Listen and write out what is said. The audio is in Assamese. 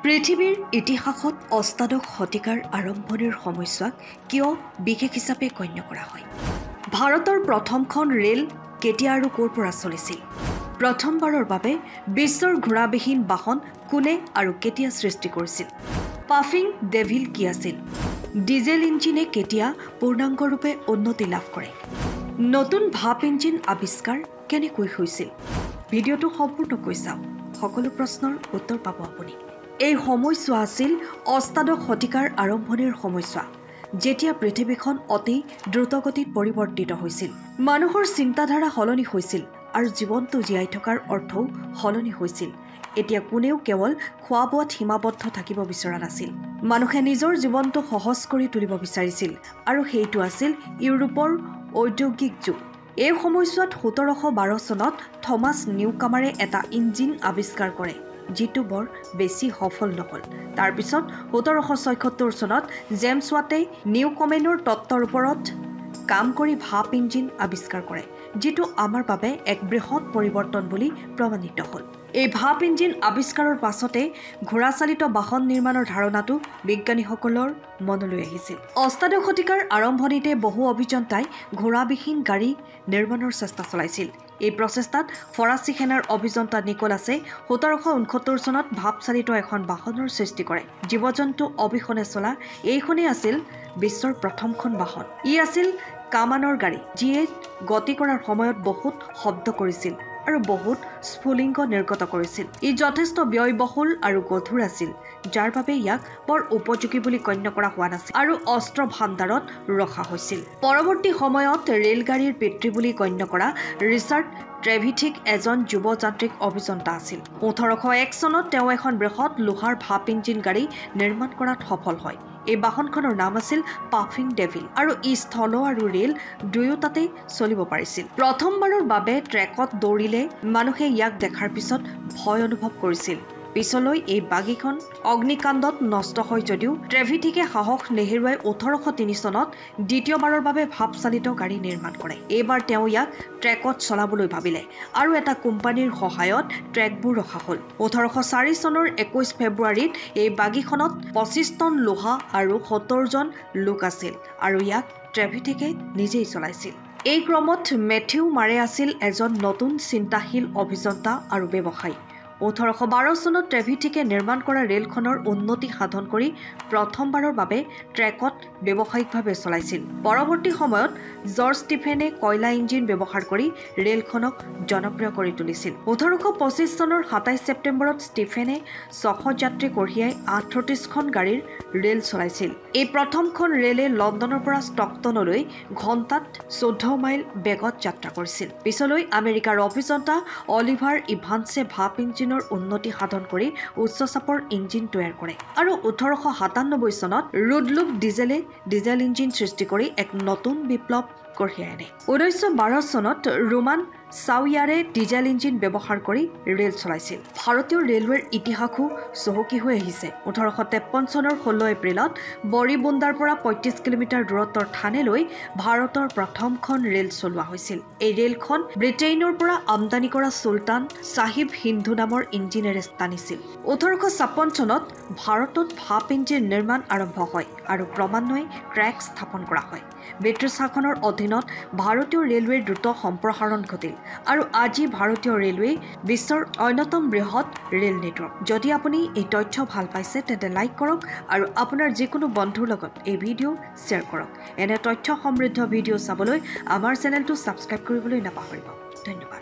পৃথিৱীৰ ইতিহাসত অষ্টাদশ শতিকাৰ আৰম্ভণিৰ সময়ছোৱাক কিয় বিশেষ হিচাপে গণ্য কৰা হয়? ভাৰতৰ প্ৰথমখন ৰেল কেতিয়া আৰু ক'ৰ পৰা চলিছিল? প্ৰথমবাৰৰ বাবে বিশ্বৰ ঘোঁৰাবিহীন বাহন কোনে আৰু কেতিয়া সৃষ্টি কৰিছিল? পাফিং ডেভিল কি আছিল? ডিজেল ইঞ্জিনে কেতিয়া পূৰ্ণাংগৰূপে উন্নতি লাভ কৰে? নতুন ভাপ ইঞ্জিন আৱিষ্কাৰ কেনেকৈ হৈছিল? ভিডিঅ'টো সম্পূৰ্ণকৈ চাওক। সকলো প্ৰশ্নৰ উত্তৰ পাব আপুনি। এই সময়ছোৱা আছিল অষ্টাদশ শতিকাৰ আৰম্ভণিৰ সময়ছোৱা, যেতিয়া পৃথিৱীখন অতি দ্ৰুতগতিত পৰিৱৰ্তিত হৈছিল। মানুহৰ চিন্তাধাৰা সলনি হৈছিল আৰু জীৱনটো জীয়াই থকাৰ অৰ্থও সলনি হৈছিল। এতিয়া কোনেও কেৱল খোৱা বোৱাত সীমাবদ্ধ থাকিব বিচৰা নাছিল। মানুহে নিজৰ জীৱনটো সহজ কৰি তুলিব বিচাৰিছিল আৰু সেইটো আছিল ইউৰোপৰ ঔদ্যোগিক যুগ। এই সময়ছোৱাত 1712 চনত থমাছ নিউকামাৰে এটা ইঞ্জিন আৱিষ্কাৰ কৰে, যিটো বৰ বেছি সফল নহল। তাৰপিছত 1776 চনত জেমছ ৱাটে নিউকমেনৰ তত্ত্বৰ ওপৰত কাম কৰি ভাপ ইঞ্জিন আৱিষ্কাৰ কৰে, যিটো আমাৰ বাবে এক বৃহৎ পৰিৱৰ্তন বুলি প্ৰমাণিত হ'ল। এই ভাপ ইঞ্জিন আৱিষ্কাৰৰ পাছতে ঘোঁৰাচালিত বাহন নিৰ্মাণৰ ধাৰণাটো বিজ্ঞানীসকলৰ মনলৈ আহিছিল। অষ্টাদশ শতিকাৰ আৰম্ভণিতে বহু অভিযন্তাই ঘোঁৰাবিহীন গাড়ী নিৰ্মাণৰ চেষ্টা চলাইছিল। এই প্ৰচেষ্টাত ফৰাচী সেনাৰ অভিযন্তা নিকোলাছে 1769 চনত ভাপচালিত এখন বাহনৰ সৃষ্টি কৰে। জীৱ-জন্তু অবিহনে চলা এইখনেই আছিল বিশ্বৰ প্ৰথমখন বাহন। ই আছিল কামানৰ গাড়ী, যিয়ে গতি কৰাৰ সময়ত বহুত শব্দ কৰিছিল আৰু বহুত স্ফুলিংগ নিৰ্গত কৰিছিল। ই যথেষ্ট ব্যয়বহুল আৰু গধুৰ আছিল, যাৰ বাবে ইয়াক বৰ উপযোগী বুলি গণ্য কৰা হোৱা নাছিল আৰু অস্ত্ৰ ভাণ্ডাৰত ৰখা হৈছিল। পৰৱৰ্তী সময়ত ৰেলগাড়ীৰ পিতৃ বুলি গণ্য কৰা ৰিচাৰ্ড ট্ৰেভিথিক এজন যুৱ যান্ত্ৰিক অভিযন্তা আছিল। 1801 চনত তেওঁ এখন বৃহৎ লোহাৰ ভাপ ইঞ্জিন গাড়ী নিৰ্মাণ কৰাত সফল হয়। এই বাহনখনৰ নাম আছিল পাফিং ডেভিল আৰু ই স্থল আৰু ৰেল দুয়োটাতেই চলিব পাৰিছিল। প্ৰথমবাৰৰ বাবে ট্ৰেকত দৌৰিলে মানুহে ইয়াক দেখাৰ পিছত ভয় অনুভৱ কৰিছিল। পিছলৈ এই বাগীখন অগ্নিকাণ্ডত নষ্ট হয় যদিও ট্ৰেভিথিকে সাহস নেহেৰুৱাই 1803 চনত দ্বিতীয়বাৰৰ বাবে ভাপচালিত গাড়ী নিৰ্মাণ কৰে। এইবাৰ তেওঁ ইয়াক ট্ৰেকত চলাবলৈ ভাবিলে আৰু এটা কোম্পানীৰ সহায়ত ট্ৰেকবোৰ ৰখা হ'ল। 1804 চনৰ 21 ফেব্ৰুৱাৰীত এই বাগীখনত 25 টন লোহা আৰু 70 জন লোক আছিল আৰু ইয়াক ট্ৰেভিথিকে নিজেই চলাইছিল। এই ক্ৰমত মেথিউ মাৰে আছিল এজন নতুন চিন্তাশীল অভিযন্তা আৰু ব্যৱসায়ী। 1812 চনত ট্ৰেভিথিকে নিৰ্মাণ কৰা ৰেলখনৰ উন্নতি সাধন কৰি প্ৰথমবাৰৰ বাবে ট্ৰেকত ব্যৱসায়িকভাৱে চলাইছিল। পৰৱৰ্তী সময়ত জৰ্জ ষ্টিফেনে কয়লা ইঞ্জিন ব্যৱহাৰ কৰি ৰেলখনক জনপ্ৰিয় কৰি তুলিছিল। 1825 চনৰ 27 ছেপ্টেম্বৰত ষ্টিফেনে 600 যাত্ৰী কঢ়িয়াই 38খন গাড়ীৰ ৰেল চলাইছিল। এই প্ৰথমখন ৰেলে লণ্ডনৰ পৰা ষ্টকটনলৈ ঘণ্টাত 14 মাইল বেগত যাত্ৰা কৰিছিল। পিছলৈ আমেৰিকাৰ অভিযন্তা অলিভাৰ ইভান্সে ভাপ ইঞ্জিনৰ উন্নতি সাধন কৰি উচ্চ চাপৰ ইঞ্জিন তৈয়াৰ কৰে আৰু 1897 চনত ৰুডলুক ডিজেলে ডিজেল ইঞ্জিন সৃষ্টি কৰি এক নতুন বিপ্লৱ কঢ়িয়াই আনে। 1912 চনত ৰোমান ছাউয়াৰে ডিজেল ইঞ্জিন ব্যৱহাৰ কৰি ৰেল চলাইছিল। ভাৰতীয় ৰেলৱেৰ ইতিহাসো চহকী হৈ আহিছে। 1853 চনৰ 16 এপ্ৰিলত বৰিবুন্দাৰ পৰা 35 কিলোমিটাৰ দূৰত্বৰ থানেলৈ ভাৰতৰ প্ৰথমখন ৰেল চলোৱা হৈছিল। এই ৰেলখন ব্ৰিটেইনৰ পৰা আমদানি কৰা চুলতান চাহিব হিন্দু নামৰ ইঞ্জিনেৰে টানিছিল। 1856 চনত ভাৰতত ভাপ ইঞ্জিন নিৰ্মাণ আৰম্ভ হয় আৰু ক্ৰমান্বয়ে ট্ৰেক স্থাপন কৰা হয়। ব্ৰিটিছ শাসনৰ অধীনত ভাৰতীয় ৰেলৱেৰ দ্ৰুত সম্প্ৰসাৰণ ঘটিল আৰু আজি ভাৰতীয় ৰেলৱে বিশ্বৰ অন্যতম বৃহৎ ৰেল নেটৱৰ্ক। যদি আপুনি এই তথ্য ভাল পাইছে তেন্তে লাইক কৰক আৰু আপোনাৰ যিকোনো বন্ধুৰ লগত এই ভিডিঅ' শ্বেয়াৰ কৰক। এনে তথ্য সমৃদ্ধ ভিডিঅ' চাবলৈ আমাৰ চেনেলটো ছাবস্ক্ৰাইব কৰিবলৈ নাপাহৰিব। ধন্যবাদ।